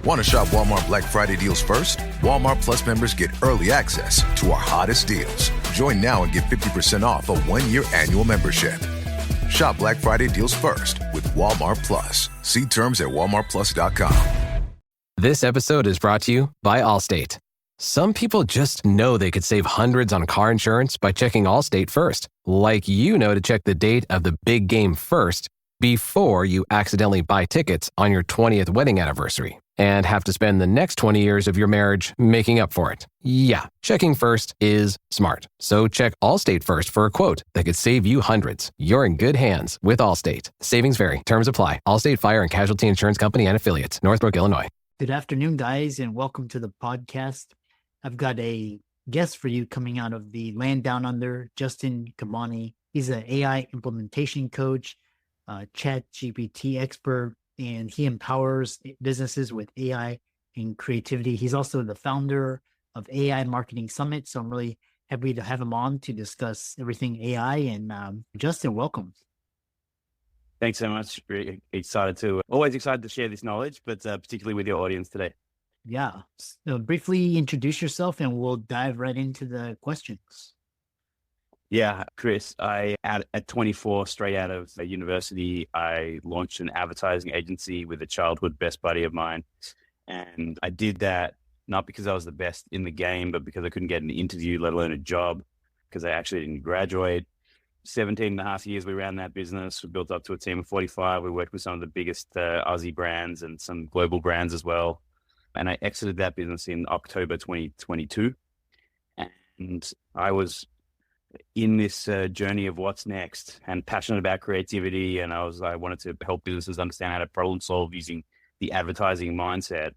Want to shop Walmart Black Friday deals first? Walmart Plus members get early access to our hottest deals. Join now and get 50% off a 1-year annual membership. Shop Black Friday deals first with Walmart Plus. See terms at walmartplus.com. This episode is brought to you by Allstate. Some people just know they could save hundreds on car insurance by checking Allstate first. Like you know to check the date of the big game first before you accidentally buy tickets on your 20th wedding anniversary and have to spend the next 20 years of your marriage making up for it. Yeah, checking first is smart. So check Allstate first for a quote that could save you hundreds. You're in good hands with Allstate. Savings vary. Terms apply. Allstate Fire and Casualty Insurance Company and Affiliates. Northbrook, Illinois. Good afternoon, guys, and welcome to the podcast. I've got a guest for you coming out of the land down under, Justin Kabbani. He's an AI implementation coach, chat GPT expert, and he empowers businesses with AI and creativity. He's also the founder of AI Marketing Summit. So I'm really happy to have him on to discuss everything AI. And Justin, welcome. Thanks so much. Really always excited to share this knowledge, but particularly with your audience today. Yeah. So briefly introduce yourself and we'll dive right into the questions. Yeah, Chris, at 24, straight out of university, I launched an advertising agency with a childhood best buddy of mine. And I did that not because I was the best in the game, but because I couldn't get an interview, let alone a job, because I actually didn't graduate. 17 and a half years we ran that business. We built up to a team of 45. We worked with some of the biggest Aussie brands and some global brands as well. And I exited that business in October 2022. And I was in this journey of what's next and passionate about creativity. And I wanted to help businesses understand how to problem solve using the advertising mindset.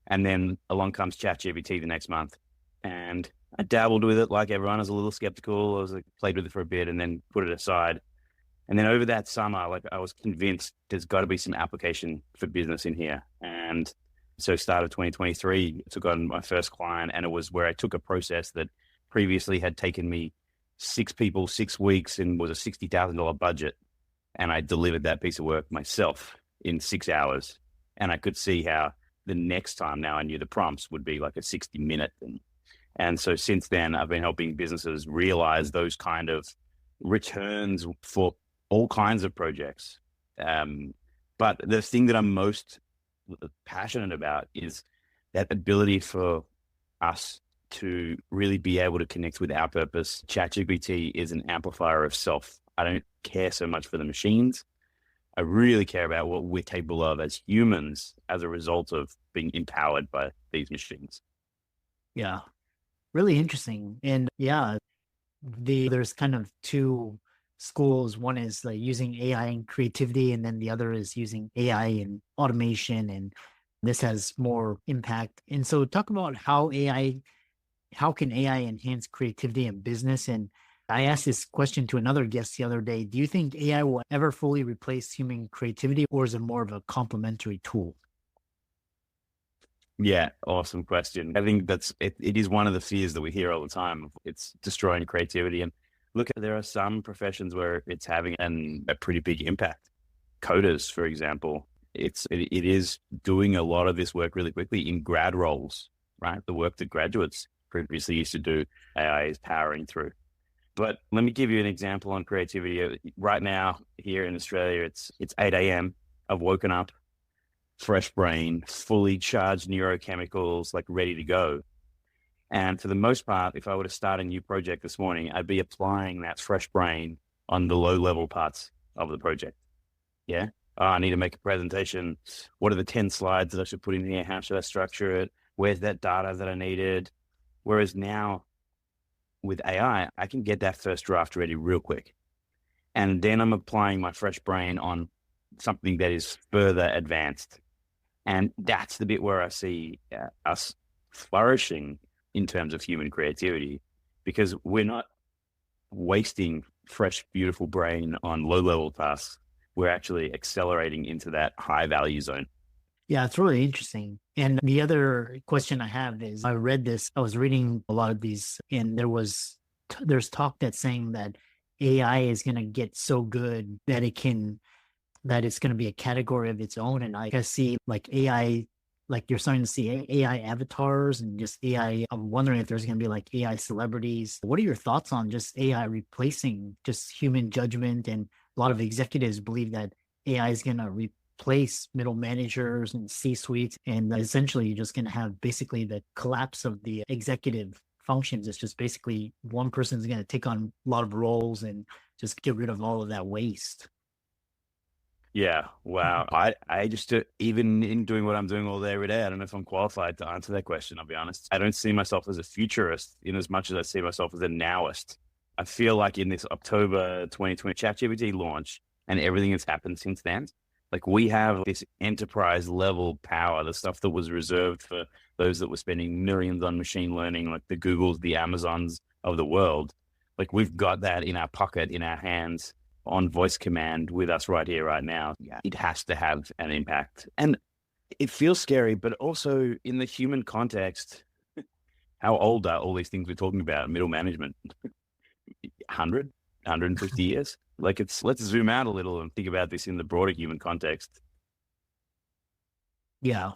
And then along comes ChatGPT the next month. And I dabbled with it like everyone. I was a little skeptical. Played with it for a bit and then put it aside. And then over that summer, I was convinced there's got to be some application for business in here. And so start of 2023, I took on my first client, and it was where I took a process that previously had taken me 6 people, 6 weeks, and was a $60,000 budget. And I delivered that piece of work myself in 6 hours. And I could see how the next time now I knew the prompts would be like a 60-minute thing. And so since then, I've been helping businesses realize those kind of returns for all kinds of projects. But the thing that I'm most passionate about is that ability for us to really be able to connect with our purpose. ChatGPT is an amplifier of self. I don't care so much for the machines. I really care about what we're capable of as humans as a result of being empowered by these machines. Yeah, really interesting. And yeah, there's kind of 2 schools. One is like using AI in creativity, and then the other is using AI in automation, and this has more impact. And so talk about how can AI enhance creativity in business? And I asked this question to another guest the other day. Do you think AI will ever fully replace human creativity, or is it more of a complementary tool? Yeah, awesome question. I think it is one of the fears that we hear all the time. It's destroying creativity. And look, there are some professions where it's having a pretty big impact. Coders, for example, it is doing a lot of this work really quickly in grad roles, right? The work that graduates previously used to do, AI is powering through. But let me give you an example on creativity. Right now, here in Australia, it's 8 a.m. I've woken up, fresh brain, fully charged neurochemicals, like ready to go. And for the most part, if I were to start a new project this morning, I'd be applying that fresh brain on the low-level parts of the project. Yeah? Oh, I need to make a presentation. What are the 10 slides that I should put in here? How should I structure it? Where's that data that I needed? Whereas now, with AI, I can get that first draft ready real quick. And then I'm applying my fresh brain on something that is further advanced. And that's the bit where I see us flourishing in terms of human creativity, because we're not wasting fresh, beautiful brain on low-level tasks. We're actually accelerating into that high-value zone. Yeah, it's really interesting. And the other question I have is, I was reading a lot of these, and there's talk that's saying that AI is going to get so good that it's going to be a category of its own. And I see like AI like you're starting to see AI avatars and just AI. I'm wondering if there's going to be like AI celebrities. What are your thoughts on just AI replacing just human judgment? And a lot of executives believe that AI is going to replace middle managers and C-suites, and essentially you're just going to have basically the collapse of the executive functions. It's just basically one person is going to take on a lot of roles and just get rid of all of that waste. Yeah. Wow. I just, even in doing what I'm doing all day, every day, I don't know if I'm qualified to answer that question. I'll be honest. I don't see myself as a futurist in as much as I see myself as a nowist. I feel like in this October 2020 ChatGPT launch and everything that's happened since then, like we have this enterprise level power, the stuff that was reserved for those that were spending millions on machine learning, like the Googles, the Amazons of the world. Like we've got that in our pocket, in our hands, on voice command with us right here, right now. Yeah. It has to have an impact. And it feels scary, but also in the human context, how old are all these things we're talking about? Middle management, 100, 150 years? Like let's zoom out a little and think about this in the broader human context. Yeah.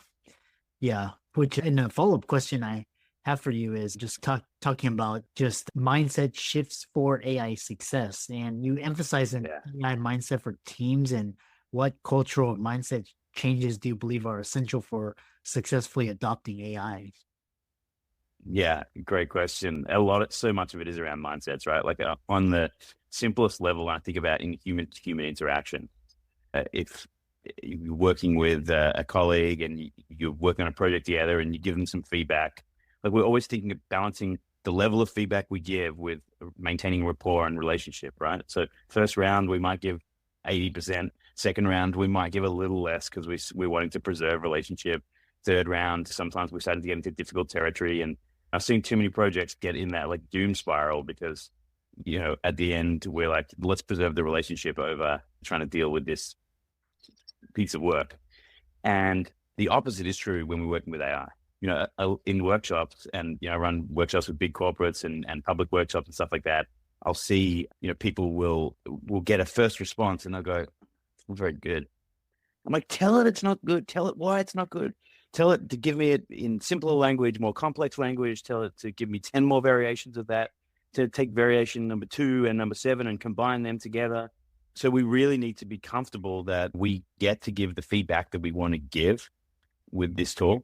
Yeah. Which, in a follow-up question I have for you is just talking about just mindset shifts for AI success. And you emphasize an AI mindset for teams, and what cultural mindset changes do you believe are essential for successfully adopting AI? Yeah, great question. So much of it is around mindsets, right? Like on the simplest level, I think about in human interaction. If you're working with a colleague and you're working on a project together and you give them some feedback, like we're always thinking of balancing the level of feedback we give with maintaining rapport and relationship, right? So first round, we might give 80%. Second round, we might give a little less because we're wanting to preserve relationship. Third round, sometimes we're starting to get into difficult territory. And I've seen too many projects get in that like doom spiral because, at the end, we're like, let's preserve the relationship over trying to deal with this piece of work. And the opposite is true when we're working with AI. In workshops, and I run workshops with big corporates and public workshops and stuff like that. I'll see, people will get a first response and they'll go, "It's not very good." I'm like, "Tell it it's not good. Tell it why it's not good. Tell it to give me it in simpler language, more complex language. Tell it to give me 10 more variations of that. To take variation number 2 and number 7 and combine them together." So we really need to be comfortable that we get to give the feedback that we want to give with this tool.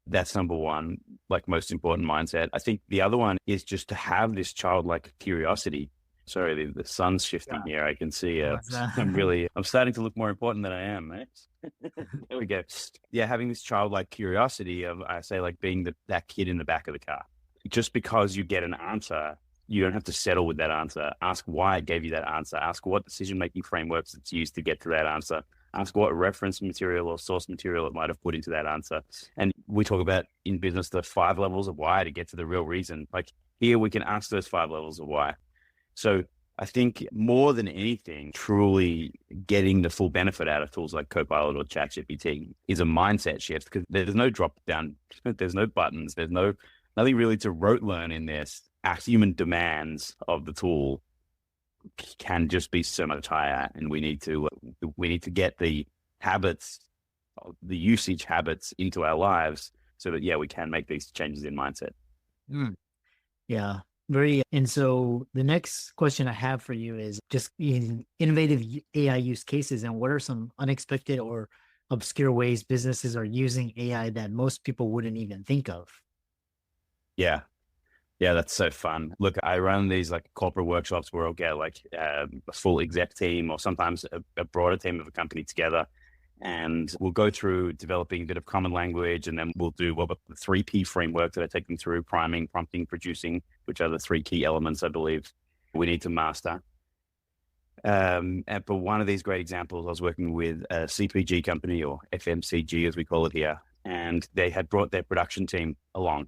That's number one, like most important mindset. I think the other one is just to have this childlike curiosity. Sorry, the sun's shifting here. I can see I'm starting to look more important than I am, right? There we go. Yeah, having this childlike curiosity of, I say, like being that kid in the back of the car. Just because you get an answer, you don't have to settle with that answer. Ask why it gave you that answer. Ask what decision-making frameworks it's used to get to that answer. Ask what reference material or source material it might have put into that answer. And we talk about in business the 5 levels of why to get to the real reason. Like here, we can ask those 5 levels of why. So I think more than anything, truly getting the full benefit out of tools like Copilot or ChatGPT is a mindset shift, because there's no drop down, there's no buttons, there's nothing really to rote learn in this. Our human demands of the tool can just be so much higher, and we need to get the habits, the usage habits into our lives so that we can make these changes in mindset. Yeah, very. And so the next question I have for you is just in innovative AI use cases, and what are some unexpected or obscure ways businesses are using AI that most people wouldn't even think of? Yeah, that's so fun. Look, I run these like corporate workshops where I'll get like a full exec team, or sometimes a broader team of a company together. And we'll go through developing a bit of common language, and then we'll do the 3P framework that I take them through: priming, prompting, producing, which are the 3 key elements I believe we need to master. And for one of these great examples, I was working with a CPG company, or FMCG as we call it here, and they had brought their production team along.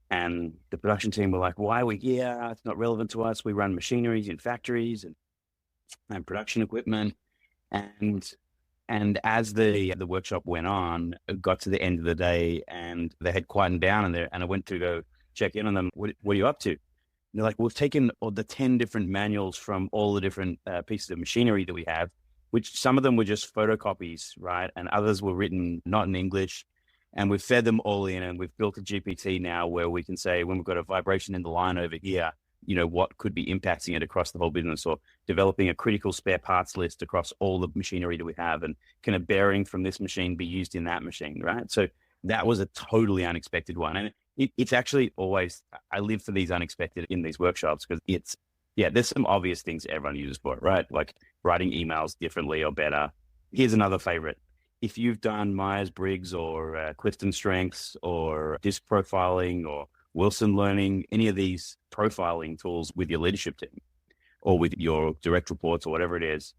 And the production team were like, "Why are we here? It's not relevant to us. We run machineries in factories and production equipment." And as the workshop went on, it got to the end of the day, and they had quietened down in there. And I went to go check in on them. What are you up to? And they're like, "We've taken all the 10 different manuals from all the different pieces of machinery that we have, which some of them were just photocopies, right? And others were written not in English. And we've fed them all in, and we've built a GPT now where we can say, when we've got a vibration in the line over here, what could be impacting it across the whole business, or developing a critical spare parts list across all the machinery that we have, and can a bearing from this machine be used in that machine, right? So that was a totally unexpected one. And it's actually always, I live for these unexpected in these workshops, because there's some obvious things everyone uses for it, right? Like writing emails differently or better. Here's another favorite. If you've done Myers-Briggs or Clifton Strengths or DISC profiling or Wilson Learning, any of these profiling tools with your leadership team or with your direct reports or whatever it is,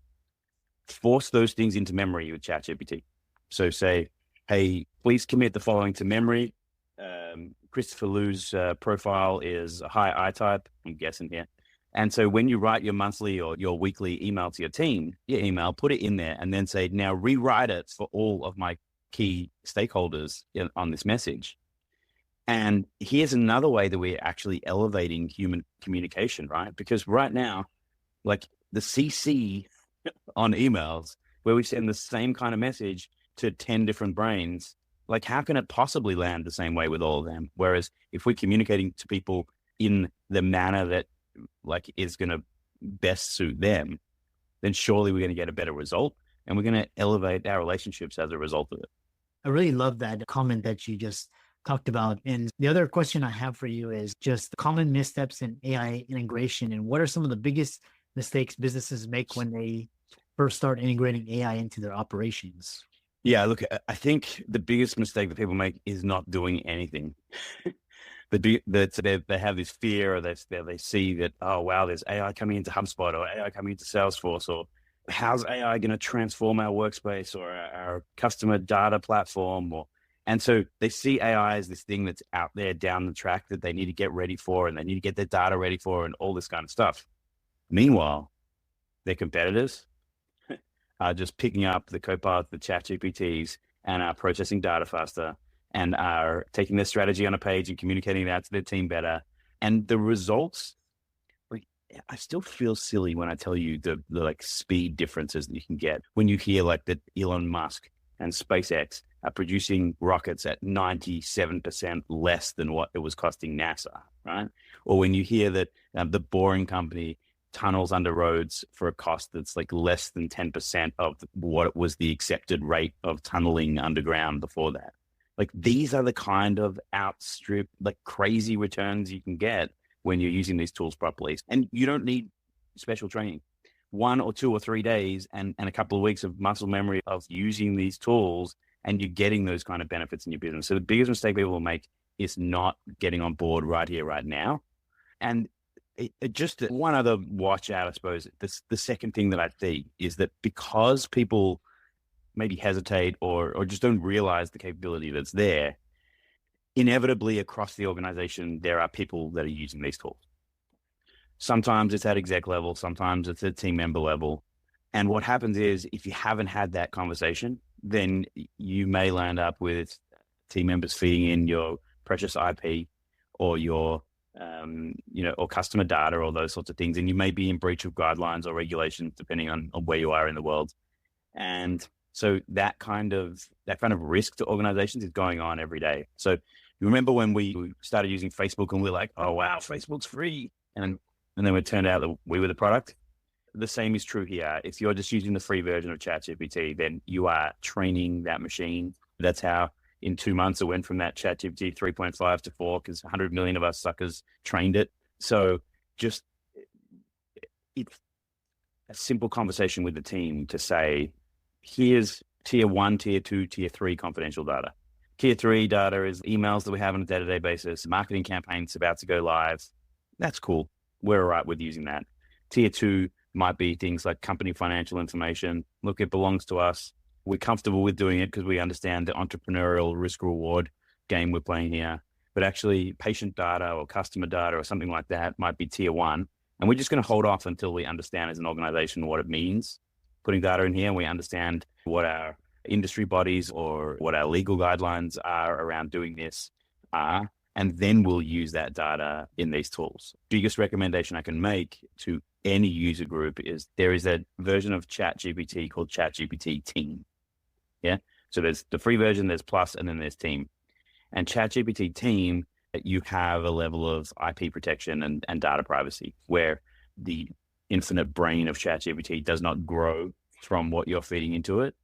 force those things into memory with ChatGPT. So say, hey, please commit the following to memory. Christopher Liu's profile is a high I type, I'm guessing here. And so when you write your monthly or your weekly email to your team, put it in there and then say, now rewrite it for all of my key stakeholders on this message. And here's another way that we're actually elevating human communication, right? Because right now, like the CC on emails, where we send the same kind of message to 10 different brains, like how can it possibly land the same way with all of them? Whereas if we're communicating to people in the manner that like is going to best suit them, then surely we're going to get a better result, and we're going to elevate our relationships as a result of it. I really love that comment that you just talked about. And the other question I have for you is just common missteps in AI integration, and what are some of the biggest mistakes businesses make when they first start integrating AI into their operations? Yeah, look, I think the biggest mistake that people make is not doing anything. They have this fear, or they see that, oh, wow, there's AI coming into HubSpot or AI coming into Salesforce, or how's AI going to transform our workspace or our customer data platform? And so they see AI as this thing that's out there down the track that they need to get ready for, and they need to get their data ready for, and all this kind of stuff. Meanwhile, their competitors are just picking up the Copilot, the ChatGPTs, and are processing data faster, and are taking their strategy on a page and communicating that to their team better. And the results, like, I still feel silly when I tell you the like speed differences that you can get when you hear like that Elon Musk and SpaceX are producing rockets at 97% less than what it was costing NASA, right? Or when you hear that the Boring Company tunnels under roads for a cost that's like less than 10% of what was the accepted rate of tunneling underground before that. Like, these are the kind of outstrip, like crazy returns you can get when you're using these tools properly. And you don't need special training. 1 or 2 or 3 days and a couple of weeks of muscle memory of using these tools, and you're getting those kind of benefits in your business. So the biggest mistake people will make is not getting on board right here, right now. And just one other watch out, I suppose, the second thing that I see is that because people maybe hesitate or just don't realize the capability that's there, inevitably across the organization, there are people that are using these tools. Sometimes it's at exec level, sometimes it's at team member level. And what happens is, if you haven't had that conversation, then you may land up with team members feeding in your precious IP or your or customer data or those sorts of things. And you may be in breach of guidelines or regulations, depending on where you are in the world. And so that kind of risk to organizations is going on every day. So you remember when we started using Facebook and we're like, oh, wow, Facebook's free. And then it turned out that we were the product. The same is true here. If you're just using the free version of ChatGPT, then you are training that machine. That's how in 2 months it went from that ChatGPT 3.5 to 4, because 100 million of us suckers trained it. So just it's a simple conversation with the team to say, here's tier 1, tier 2, tier 3 confidential data. Tier 3 data is emails that we have on a day-to-day basis, marketing campaigns about to go live. That's cool. We're all right with using that. Tier 2 might be things like company financial information. Look, it belongs to us. We're comfortable with doing it because we understand the entrepreneurial risk-reward game we're playing here. But actually, patient data or customer data or something like that might be tier 1. And we're just going to hold off until we understand as an organization what it means, putting data in here, and we understand what our industry bodies or what our legal guidelines are around doing this are. And then we'll use that data in these tools. Biggest recommendation I can make to any user group is there is a version of ChatGPT called ChatGPT Team. Yeah. So there's the free version, there's Plus, and then there's Team. And ChatGPT Team, you have a level of IP protection and data privacy, where the infinite brain of ChatGPT does not grow from what you're feeding into it,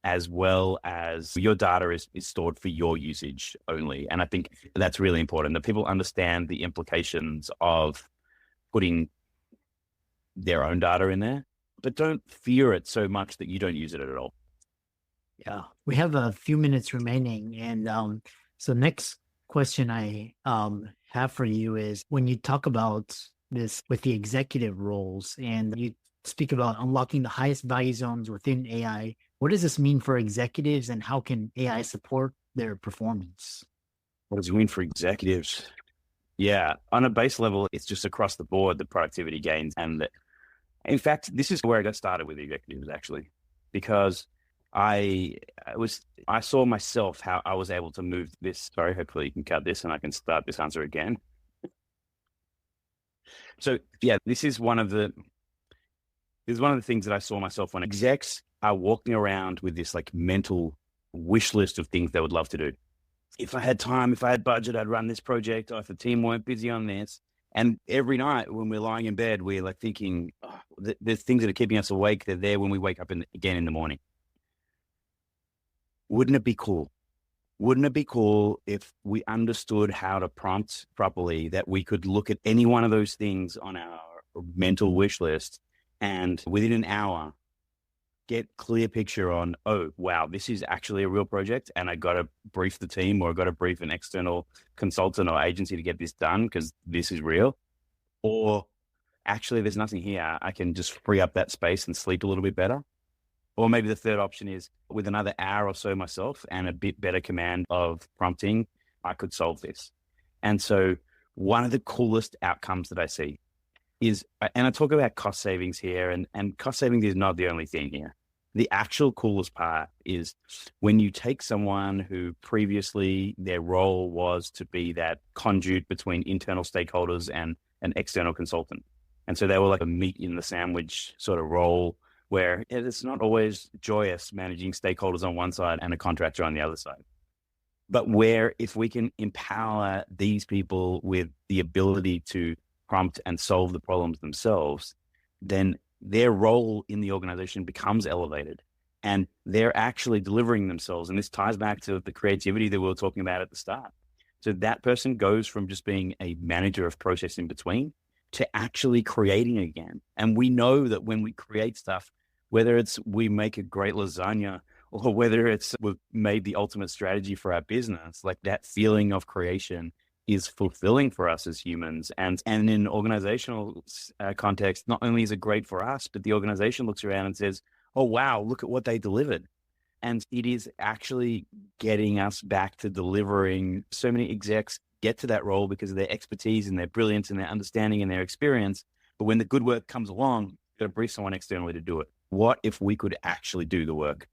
as well as your data is stored for your usage only. And I think that's really important, that people understand the implications of putting their own data in there, but don't fear it so much that you don't use it at all. Yeah, we have a few minutes remaining. And so next question I have for you is, when you talk about this with the executive roles and you speak about unlocking the highest value zones within AI, what does this mean for executives and how can AI support their performance? What does it mean for executives? Yeah, on a base level, it's just across the board, the productivity gains. And in fact, this is where I got started with executives, actually, because I saw myself how I was able to move this. Sorry, hopefully you can cut this and I can start this answer again. So yeah, this is one of the things that I saw myself when execs are walking around with this like mental wish list of things they would love to do. If I had time, if I had budget, I'd run this project. Or if the team weren't busy on this. And every night when we're lying in bed, we're like thinking, there's things that are keeping us awake. They're there when we wake up again in the morning. Wouldn't it be cool? Wouldn't it be cool if we understood how to prompt properly, that we could look at any one of those things on our mental wish list and within an hour get clear picture on, oh, wow, this is actually a real project and I got to brief the team, or I got to brief an external consultant or agency to get this done because this is real? Or actually there's nothing here. I can just free up that space and sleep a little bit better. Or maybe the third option is, with another hour or so myself and a bit better command of prompting, I could solve this. And so one of the coolest outcomes that I see is, and I talk about cost savings here, and cost savings is not the only thing here. The actual coolest part is when you take someone who previously their role was to be that conduit between internal stakeholders and an external consultant. And so they were like a meat in the sandwich sort of role, where it's not always joyous managing stakeholders on one side and a contractor on the other side. But where if we can empower these people with the ability to prompt and solve the problems themselves, then their role in the organization becomes elevated and they're actually delivering themselves. And this ties back to the creativity that we were talking about at the start. So that person goes from just being a manager of process in between to actually creating again. And we know that when we create stuff, whether it's we make a great lasagna or whether it's we've made the ultimate strategy for our business, like that feeling of creation is fulfilling for us as humans. And in organizational context, not only is it great for us, but the organization looks around and says, oh, wow, look at what they delivered. And it is actually getting us back to delivering. So many execs get to that role because of their expertise and their brilliance and their understanding and their experience. But when the good work comes along, you've got to brief someone externally to do it. What if we could actually do the work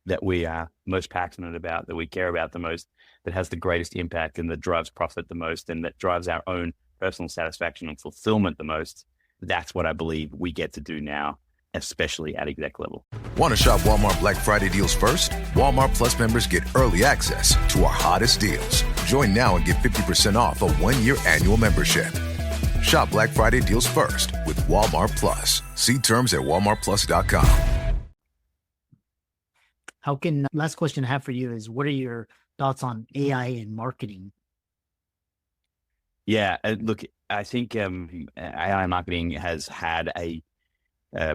that we are most passionate about, that we care about the most, that has the greatest impact and that drives profit the most and that drives our own personal satisfaction and fulfillment the most? That's what I believe we get to do now, especially at exec level. Want to shop Walmart Black Friday deals first? Walmart Plus members get early access to our hottest deals. Join now and get 50% off a 1-year annual membership. Shop Black Friday deals first with Walmart Plus. See terms at walmartplus.com. Last question I have for you is, what are your thoughts on AI and marketing? Yeah, look, I think AI marketing has had a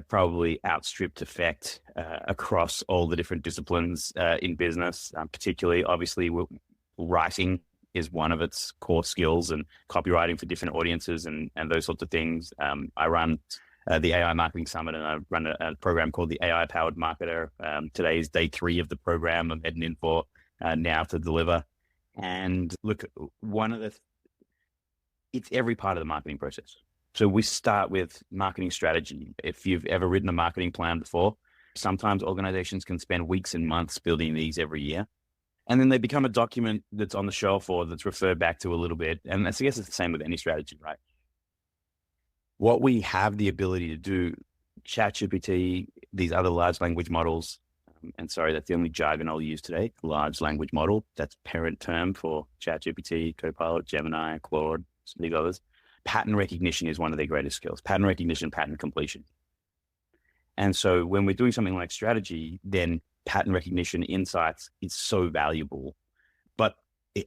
probably outstripped effect across all the different disciplines in business, particularly, obviously, writing is one of its core skills, and copywriting for different audiences and those sorts of things. I run the AI Marketing Summit, and I run a program called the AI Powered Marketer. Today is day 3 of the program I'm heading in for now to deliver. And look, it's every part of the marketing process. So we start with marketing strategy. If you've ever written a marketing plan before, sometimes organizations can spend weeks and months building these every year. And then they become a document that's on the shelf or that's referred back to a little bit. And I guess it's the same with any strategy, right? What we have the ability to do, ChatGPT, these other large language models, And sorry, that's the only jargon I'll use today. Large language model. That's parent term for ChatGPT, Copilot, Gemini, Claude, some of these others. Pattern recognition is one of their greatest skills. Pattern recognition, pattern completion. And so when we're doing something like strategy, then pattern recognition insights is so valuable. But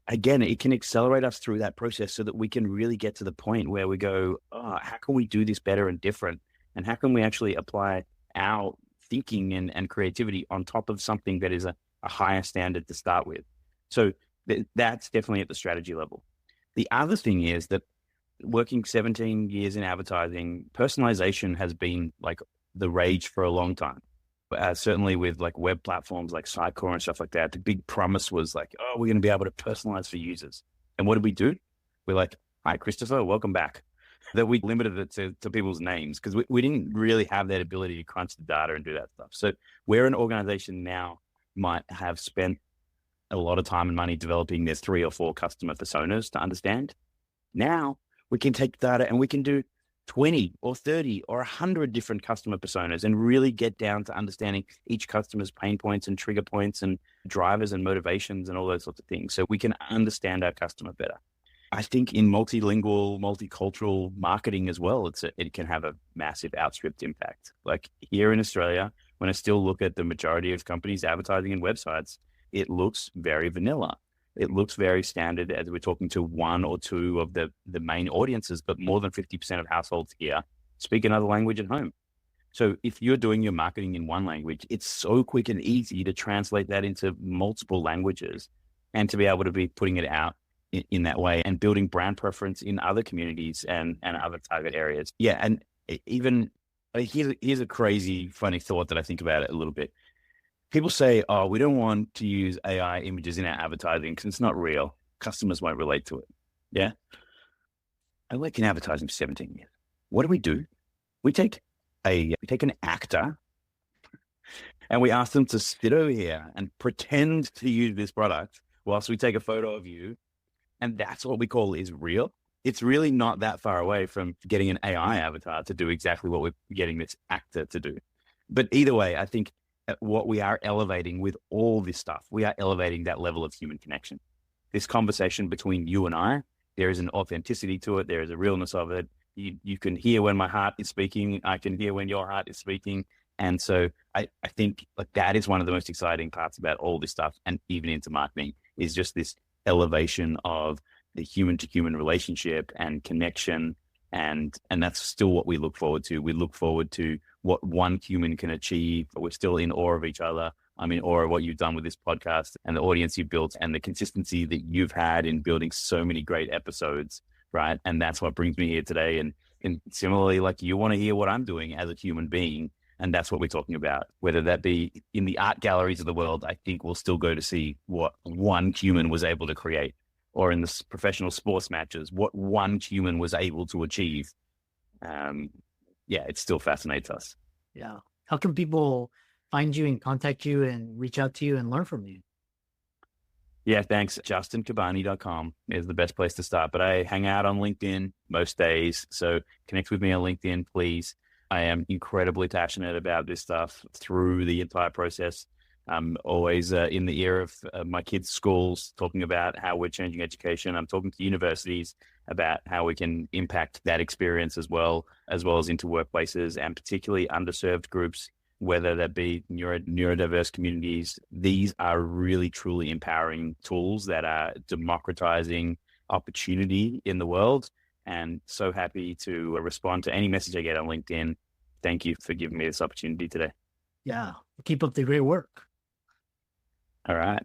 again, it can accelerate us through that process so that we can really get to the point where we go, oh, how can we do this better and different? And how can we actually apply our thinking and creativity on top of something that is a higher standard to start with? So that's definitely at the strategy level. The other thing is that working 17 years in advertising, personalization has been like the rage for a long time. Certainly with like web platforms like Sitecore and stuff like that, the big promise was like, oh, we're going to be able to personalize for users. And what did we do? We're like, hi, Christopher, welcome back. That we limited it to people's names because we didn't really have that ability to crunch the data and do that stuff. So where an organization now might have spent a lot of time and money developing their 3 or 4 customer personas to understand, now we can take data and we can do 20 or 30 or 100 different customer personas and really get down to understanding each customer's pain points and trigger points and drivers and motivations and all those sorts of things. So we can understand our customer better. I think in multilingual, multicultural marketing as well, it can have a massive outstripped impact. Like here in Australia, when I still look at the majority of companies advertising in websites, it looks very vanilla. It looks very standard as we're talking to 1 or 2 of the main audiences, but more than 50% of households here speak another language at home. So if you're doing your marketing in one language, it's so quick and easy to translate that into multiple languages and to be able to be putting it out in that way and building brand preference in other communities and other target areas. Yeah. And even here's a crazy, funny thought that I think about it a little bit. People say, oh, we don't want to use AI images in our advertising because it's not real. Customers won't relate to it. Yeah. I worked in advertising for 17 years. What do? We take an actor and we ask them to sit over here and pretend to use this product whilst we take a photo of you. And that's what we call is real. It's really not that far away from getting an AI avatar to do exactly what we're getting this actor to do. But either way, I think what we are elevating with all this stuff, we are elevating that level of human connection. This conversation between you and I, there is an authenticity to it. There is a realness of it. You can hear when my heart is speaking. I can hear when your heart is speaking. And so I think like that is one of the most exciting parts about all this stuff, and even into marketing, is just this elevation of the human to human relationship and connection. And that's still what we look forward to. We look forward to what one human can achieve. We're still in awe of each other. I'm in awe of what you've done with this podcast and the audience you've built and the consistency that you've had in building so many great episodes, right? And that's what brings me here today. And similarly, like you want to hear what I'm doing as a human being. And that's what we're talking about, whether that be in the art galleries of the world. I think we'll still go to see what one human was able to create, or in the professional sports matches, what one human was able to achieve. Yeah, it still fascinates us. Yeah. How can people find you and contact you and reach out to you and learn from you? Yeah, thanks. JustinKabbani.com is the best place to start. But I hang out on LinkedIn most days. So connect with me on LinkedIn, please. I am incredibly passionate about this stuff through the entire process. I'm always in the ear of my kids' schools talking about how we're changing education. I'm talking to universities about how we can impact that experience as well as into workplaces and particularly underserved groups, whether that be neurodiverse communities. These are really, truly empowering tools that are democratizing opportunity in the world. And so happy to respond to any message I get on LinkedIn. Thank you for giving me this opportunity today. Yeah. Keep up the great work. All right.